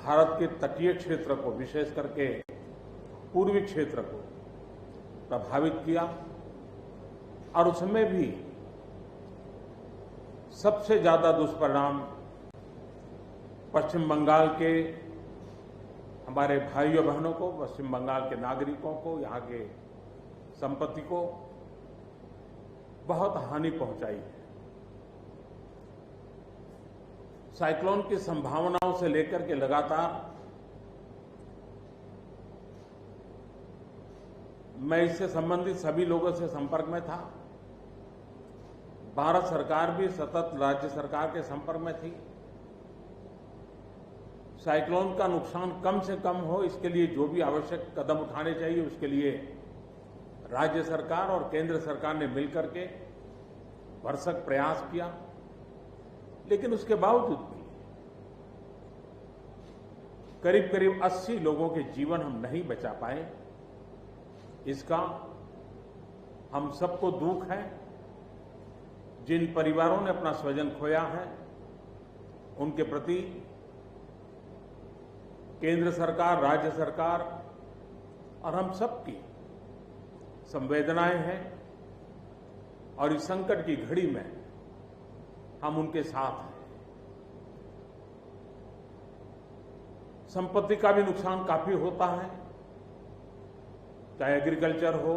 भारत के तटीय क्षेत्र को, विशेष करके पूर्वी क्षेत्र को प्रभावित किया और उसमें भी सबसे ज्यादा दुष्परिणाम पश्चिम बंगाल के हमारे भाइयों बहनों को, पश्चिम बंगाल के नागरिकों को, यहाँ के संपत्ति को बहुत हानि पहुंचाई है। साइक्लोन की संभावनाओं से लेकर के लगातार मैं इससे संबंधित सभी लोगों से संपर्क में था। भारत सरकार भी सतत राज्य सरकार के संपर्क में थी। साइक्लोन का नुकसान कम से कम हो, इसके लिए जो भी आवश्यक कदम उठाने चाहिए उसके लिए राज्य सरकार और केंद्र सरकार ने मिलकर के भरसक प्रयास किया। लेकिन उसके बावजूद भी करीब करीब 80 लोगों के जीवन हम नहीं बचा पाए। इसका हम सबको दुख है। जिन परिवारों ने अपना स्वजन खोया है उनके प्रति केंद्र सरकार, राज्य सरकार और हम सबकी संवेदनाएं हैं और इस संकट की घड़ी में हम उनके साथ हैं। संपत्ति का भी नुकसान काफी होता है, चाहे एग्रीकल्चर हो,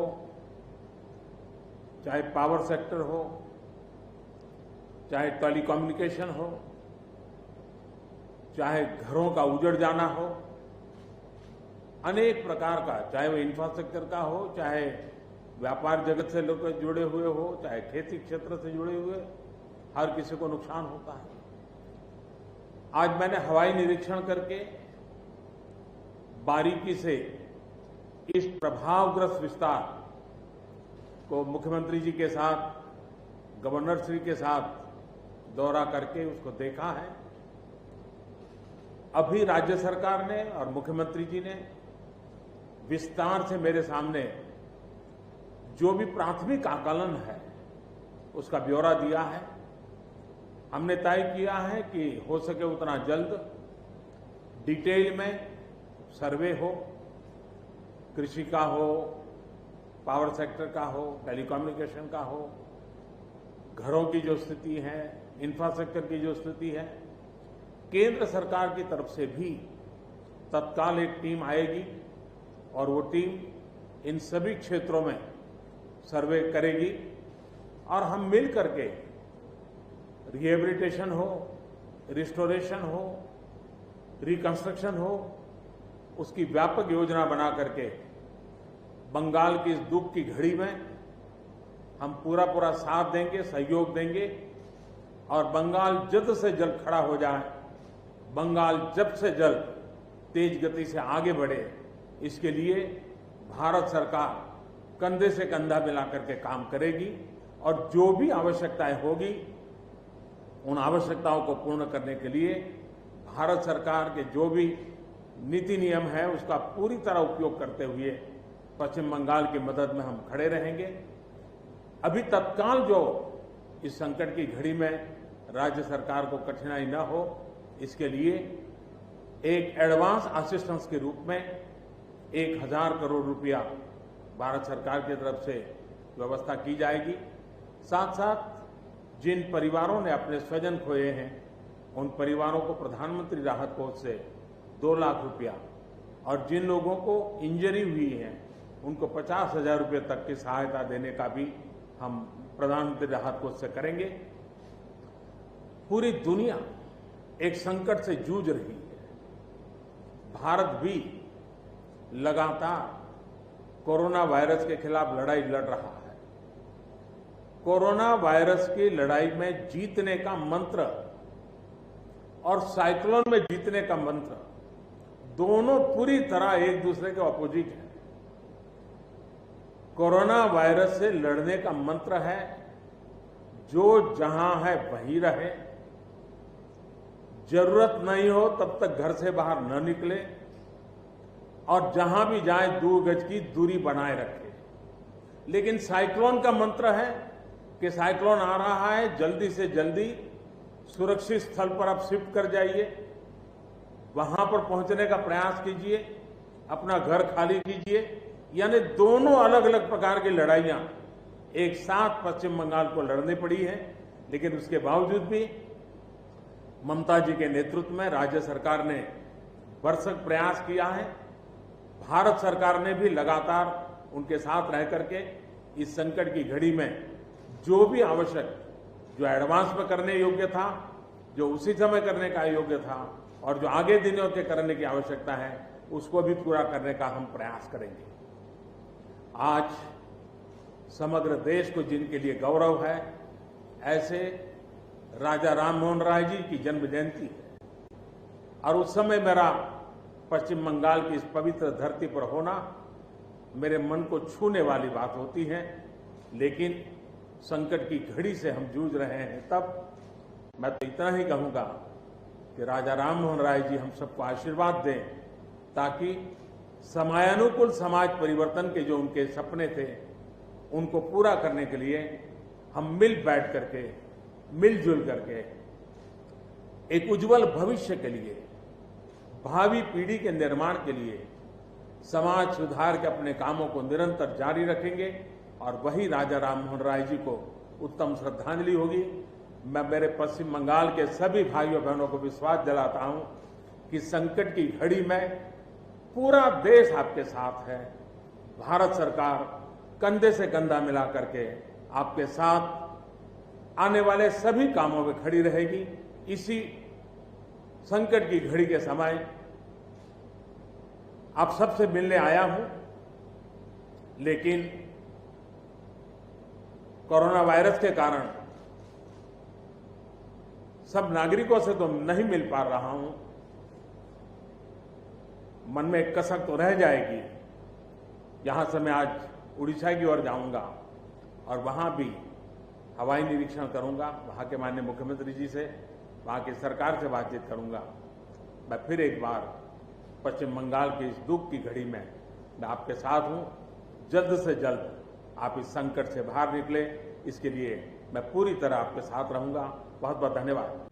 चाहे पावर सेक्टर हो, चाहे टेलीकम्युनिकेशन हो, चाहे घरों का उजड़ जाना हो, अनेक प्रकार का, चाहे वो इंफ्रास्ट्रक्चर का हो, चाहे व्यापार जगत से लोग जुड़े हुए हो, चाहे खेती क्षेत्र से जुड़े हुए, हर किसी को नुकसान होता है। आज मैंने हवाई निरीक्षण करके बारीकी से इस प्रभावग्रस्त विस्तार को मुख्यमंत्री जी के साथ, गवर्नर श्री के साथ दौरा करके उसको देखा है। अभी राज्य सरकार ने और मुख्यमंत्री जी ने विस्तार से मेरे सामने जो भी प्राथमिक आकलन है उसका ब्यौरा दिया है। हमने तय किया है कि हो सके उतना जल्द डिटेल में सर्वे हो, कृषि का हो, पावर सेक्टर का हो, टेलीकम्युनिकेशन का हो, घरों की जो स्थिति है, इंफ्रास्ट्रक्चर की जो स्थिति है, केंद्र सरकार की तरफ से भी तत्काल एक टीम आएगी और वो टीम इन सभी क्षेत्रों में सर्वे करेगी और हम मिल करके रिहेबिलिटेशन हो, रिस्टोरेशन हो, रिकंस्ट्रक्शन हो, उसकी व्यापक योजना बना करके बंगाल की इस दुख की घड़ी में हम पूरा साथ देंगे, सहयोग देंगे और बंगाल जल्द से जल्द खड़ा हो जाए, बंगाल जल्द से जल्द तेज गति से आगे बढ़े, इसके लिए भारत सरकार कंधे से कंधा मिला करके काम करेगी और जो भी आवश्यकताएं होगी उन आवश्यकताओं को पूर्ण करने के लिए भारत सरकार के जो भी नीति नियम है उसका पूरी तरह उपयोग करते हुए पश्चिम बंगाल की मदद में हम खड़े रहेंगे। अभी तत्काल जो इस संकट की घड़ी में राज्य सरकार को कठिनाई न हो, इसके लिए एक एडवांस असिस्टेंस के रूप में 1000 करोड़ रुपया भारत सरकार की तरफ से व्यवस्था की जाएगी। साथ साथ जिन परिवारों ने अपने स्वजन खोए हैं उन परिवारों को प्रधानमंत्री राहत कोष से 2 लाख रुपया और जिन लोगों को इंजरी हुई है उनको 50,000 रुपये तक की सहायता देने का भी हम प्रधानमंत्री राहत कोष से करेंगे। पूरी दुनिया एक संकट से जूझ रही है। भारत भी लगातार कोरोना वायरस के खिलाफ लड़ाई लड़ रहा है। कोरोना वायरस की लड़ाई में जीतने का मंत्र और साइक्लोन में जीतने का मंत्र दोनों पूरी तरह एक दूसरे के ऑपोजिट है। कोरोना वायरस से लड़ने का मंत्र है जो जहां है वहीं रहे, जरूरत नहीं हो तब तक घर से बाहर न निकले और जहां भी जाए 2 गज की दूरी बनाए रखे। लेकिन साइक्लोन का मंत्र है कि साइक्लोन आ रहा है, जल्दी से जल्दी सुरक्षित स्थल पर आप शिफ्ट कर जाइए, वहां पर पहुंचने का प्रयास कीजिए, अपना घर खाली कीजिए। यानी दोनों अलग अलग प्रकार की लड़ाइयां एक साथ पश्चिम बंगाल को लड़नी पड़ी है, लेकिन उसके बावजूद भी ममता जी के नेतृत्व में राज्य सरकार ने भरसक प्रयास किया है। भारत सरकार ने भी लगातार उनके साथ रह करके इस संकट की घड़ी में जो भी आवश्यक, जो एडवांस में करने योग्य था, जो उसी समय करने का योग्य था और जो आगे दिनों के करने की आवश्यकता है, उसको भी पूरा करने का हम प्रयास करेंगे। आज समग्र देश को जिनके लिए गौरव है, ऐसे राजा राममोहन राय जी की जन्म जयंती है और उस समय मेरा पश्चिम बंगाल की इस पवित्र धरती पर होना मेरे मन को छूने वाली बात होती है। लेकिन संकट की घड़ी से हम जूझ रहे हैं, तब मैं तो इतना ही कहूंगा कि राजा राममोहन राय जी हम सबको आशीर्वाद दें, ताकि समयानुकूल समाज परिवर्तन के जो उनके सपने थे, उनको पूरा करने के लिए हम मिल बैठ करके, मिलजुल करके एक उज्जवल भविष्य के लिए, भावी पीढ़ी के निर्माण के लिए समाज सुधार के अपने कामों को निरंतर जारी रखेंगे और वही राजा राममोहन राय जी को उत्तम श्रद्धांजलि होगी। मैं मेरे पश्चिम बंगाल के सभी भाइयों बहनों को विश्वास दिलाता हूं कि संकट की घड़ी में पूरा देश आपके साथ है। भारत सरकार कंधे से कंधा मिला करके आपके साथ आने वाले सभी कामों में खड़ी रहेगी। इसी संकट की घड़ी के समय आप सबसे मिलने आया हूं, लेकिन कोरोना वायरस के कारण सब नागरिकों से तो नहीं मिल पा रहा हूं। मन में एक कसक तो रह जाएगी। यहां से मैं आज उड़ीसा की ओर जाऊंगा और वहां भी हवाई निरीक्षण करूंगा, वहां के माननीय मुख्यमंत्री जी से, वहां की सरकार से बातचीत करूंगा। मैं फिर एक बार पश्चिम बंगाल की इस दुख की घड़ी में मैं आपके साथ हूं। जल्द से जल्द आप इस संकट से बाहर निकले, इसके लिए मैं पूरी तरह आपके साथ रहूंगा। बहुत बहुत धन्यवाद।